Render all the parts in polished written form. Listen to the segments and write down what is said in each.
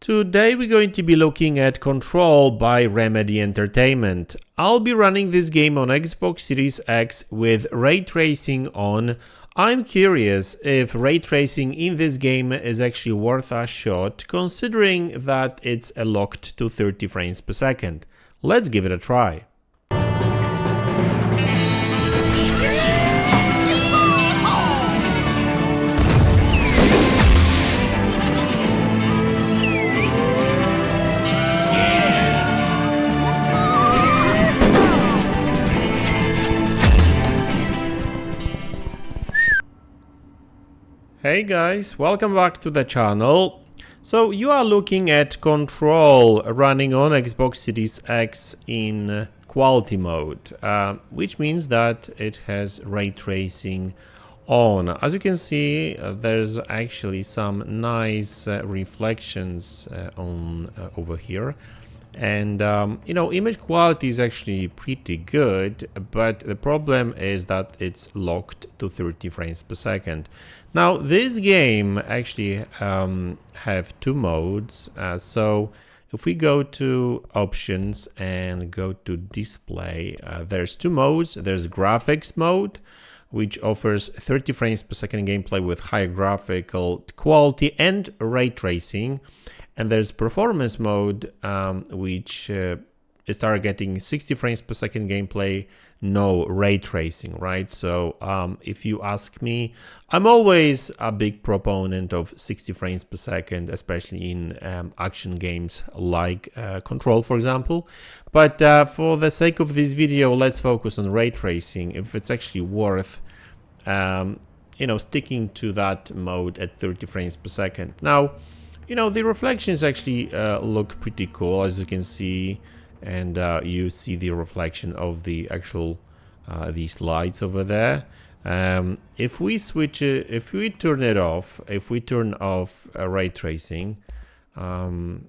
Today we're going to be looking at Control by Remedy Entertainment. I'll be running this game on Xbox Series X with ray tracing on. I'm curious if ray tracing in this game is actually worth a shot, considering that it's locked to 30 frames per second. Let's give it a try. Hey guys, welcome back to the channel. So you are looking at Control running on Xbox Series X in quality mode, which means that it has ray tracing on. As you can see, there's actually some nice reflections on over here. And image quality is actually pretty good, but the problem is that it's locked to 30 frames per second. Now this game actually have two modes, so if we go to options and go to display, there's two modes. There's graphics mode, which offers 30 frames per second gameplay with higher graphical quality and ray tracing. And there's performance mode, which is targeting 60 frames per second gameplay, no ray tracing, right? So if you ask me, I'm always a big proponent of 60 frames per second, especially in action games like Control, for example. But for the sake of this video, let's focus on ray tracing, if it's actually worth sticking to that mode at 30 frames per second. Now, the reflections actually look pretty cool, as you can see, and you see the reflection of the actual these lights over there. If we switch it, if we turn it off, if we turn off ray tracing, we're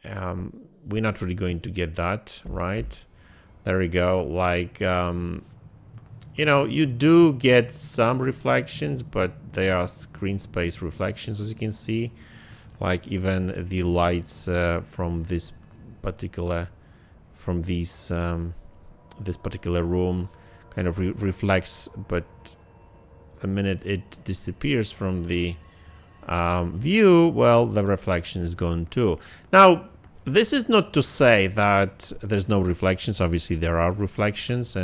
not really going to get that, right? There we go. Like you do get some reflections, but they are screen space reflections, as you can see. Like even the lights from this particular, this particular room kind of reflects, but the minute it disappears from the view, well, the reflection is gone too. Now, this is not to say that there's no reflections. Obviously, there are reflections,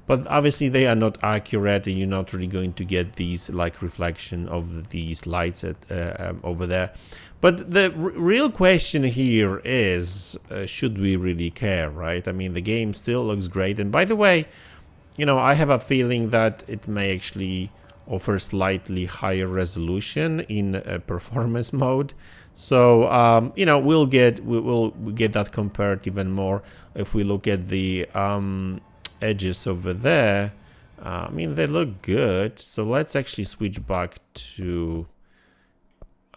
but obviously they are not accurate, and you're not really going to get these like reflection of these lights over there. But the real question here is, should we really care, right? I mean, the game still looks great. And by the way, I have a feeling that it may actually offer slightly higher resolution in performance mode. So, we'll get that compared even more if we look at the edges over there. I mean, they look good. So let's actually switch back to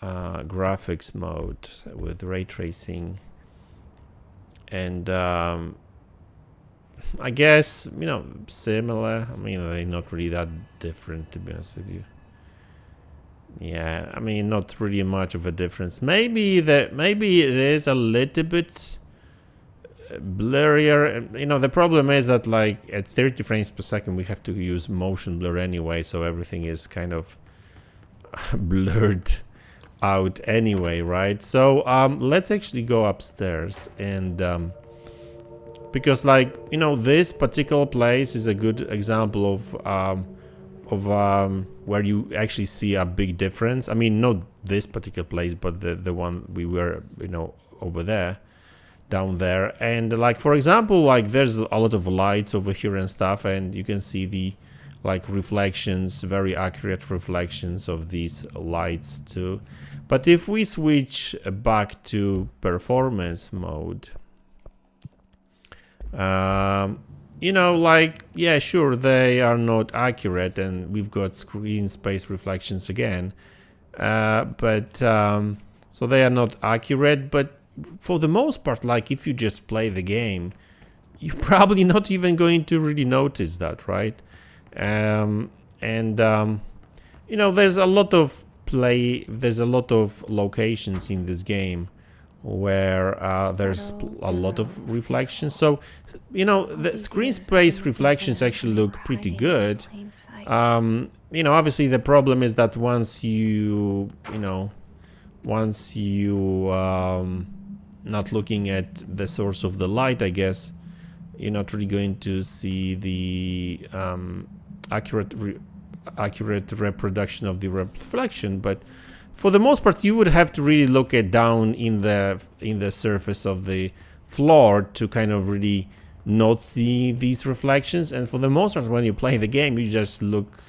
graphics mode with ray tracing, and I guess similar. I mean, they're not really that different, to be honest with you. Yeah, I mean, not really much of a difference. Maybe it is a little bit blurrier. The problem is that like at 30 frames per second we have to use motion blur anyway, so everything is kind of blurred out anyway, right? So let's actually go upstairs, and because this particular place is a good example of where you actually see a big difference. I mean, not this particular place, but the one we were over there, down there. And like, for example, like there's a lot of lights over here and stuff, and you can see the reflections, very accurate reflections of these lights too. But if we switch back to performance mode, yeah, sure, they are not accurate, and we've got screen space reflections again, so they are not accurate. But for the most part, like if you just play the game, you're probably not even going to really notice that, right? There's a lot of locations in this game where there's a lot of reflections. So, you know, the screen space reflections actually look pretty good. You know, obviously the problem is that once you not looking at the source of the light, I guess, you're not really going to see the accurate reproduction of the reflection. But for the most part, you would have to really look at down in the surface of the floor to kind of really not see these reflections. And for the most part, when you play the game, you just look,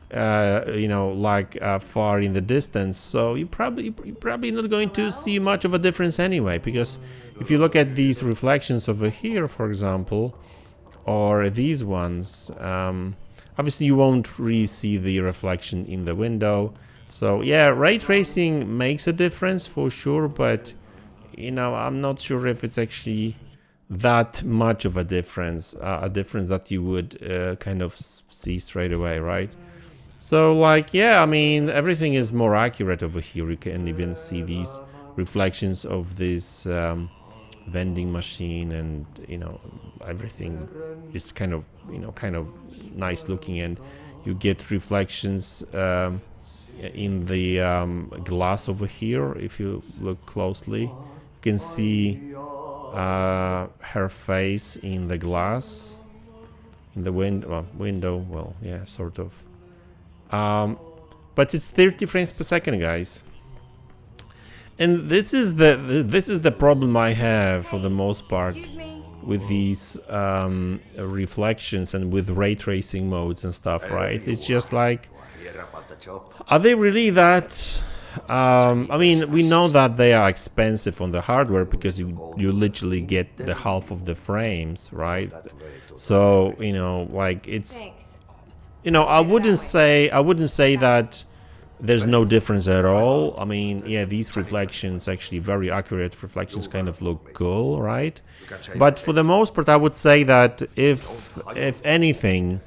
you know, like far in the distance. So you're probably not going to see much of a difference anyway. Because if you look at these reflections over here, for example, or these ones, obviously you won't really see the reflection in the window. So yeah, ray tracing makes a difference for sure, but you know, I'm not sure if it's actually that much of a difference that you would kind of see straight away, right? So like, yeah, I mean, everything is more accurate over here. You can even see these reflections of this vending machine, and you know, everything is kind of, you know, kind of nice looking, and you get reflections in the glass over here. If you look closely, you can see her face in the glass, in the window. Well, yeah, sort of. But it's 30 frames per second, guys. And this is the problem I have for the most part with these reflections and with ray tracing modes and stuff, right? It's just like, are they really that? I mean, we know that they are expensive on the hardware because you literally get the half of the frames, right? So you know, like it's, you know, I wouldn't say that there's no difference at all. I mean, yeah, these reflections, actually very accurate reflections, kind of look cool, right? But for the most part, I would say that if anything,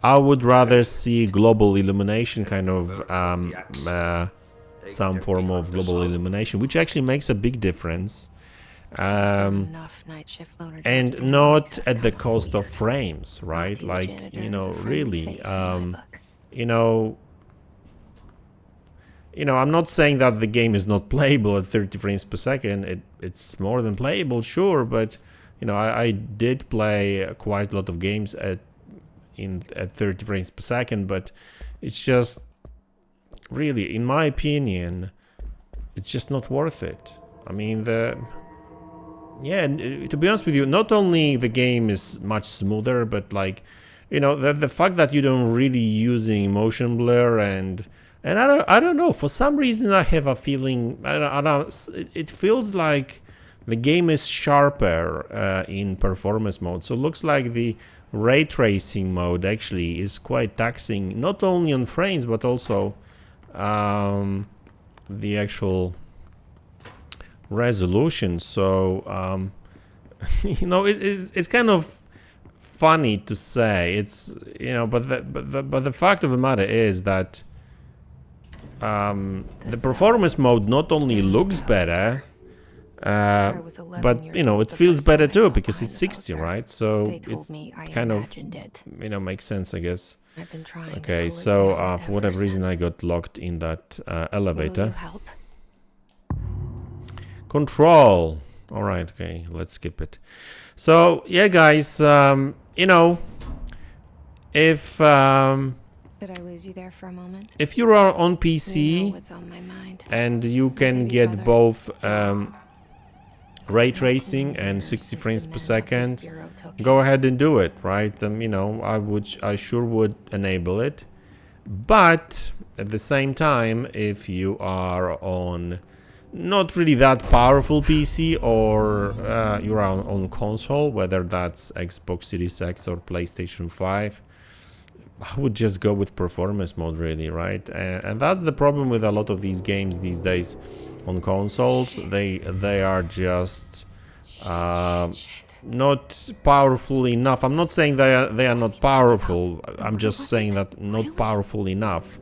I would rather see global illumination, kind of some form of global illumination, which actually makes a big difference, and not at the cost of frames, right? Like, you know, really, you know, I'm not saying that the game is not playable at 30 frames per second. It's more than playable, sure, but you know, I did play quite a lot of games at 30 frames per second, but it's just really, in my opinion, it's just not worth it. I mean, yeah, to be honest with you, not only the game is much smoother, but like, you know, the fact that you don't really using motion blur, and I don't know, for some reason I have a feeling, it feels like the game is sharper in performance mode. So it looks like the ray tracing mode actually is quite taxing, not only on frames but also the actual resolution. So you know, it's kind of funny to say, it's, you know, but the fact of the matter is that the performance mode not only looks better, but you know, it feels better too, because it's 60, right? So it kind of, you know, makes sense, I guess. Okay, so for whatever reason I got locked in that elevator. Control. All right, okay, let's skip it. So yeah, guys, you know, if did I lose you there for a moment? if you are on PC, You know what's on my mind. and you can get both ray tracing and 60 frames per second, go ahead and do it, right? You know, I sure would enable it. But at the same time, if you are on not really that powerful PC, or you're on console, whether that's Xbox Series X or PlayStation 5, I would just go with performance mode, really, right? And that's the problem with a lot of these games these days on consoles. They are just not powerful enough. I'm not saying they are not powerful. I'm just saying that not powerful enough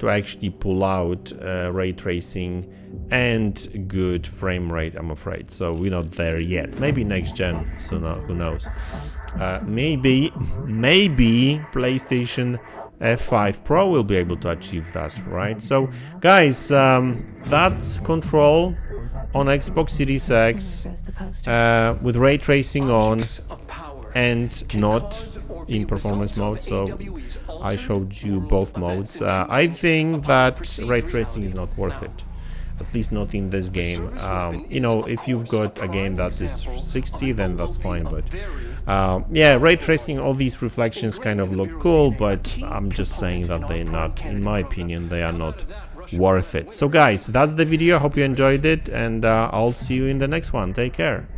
to actually pull out ray tracing and good frame rate, I'm afraid. So we're not there yet. Maybe next gen, so no, who knows. Maybe PlayStation 5 Pro will be able to achieve that, right? So guys, that's Control on Xbox Series X with ray tracing on and not in performance mode. So I showed you both modes. I think that ray tracing is not worth it, at least not in this game. You know, if you've got a game that is 60, then that's fine, but yeah, ray tracing, all these reflections kind of look cool, but I'm just saying that they're not, in my opinion, they are not worth it. So guys, that's the video. I hope you enjoyed it, and I'll see you in the next one. Take care.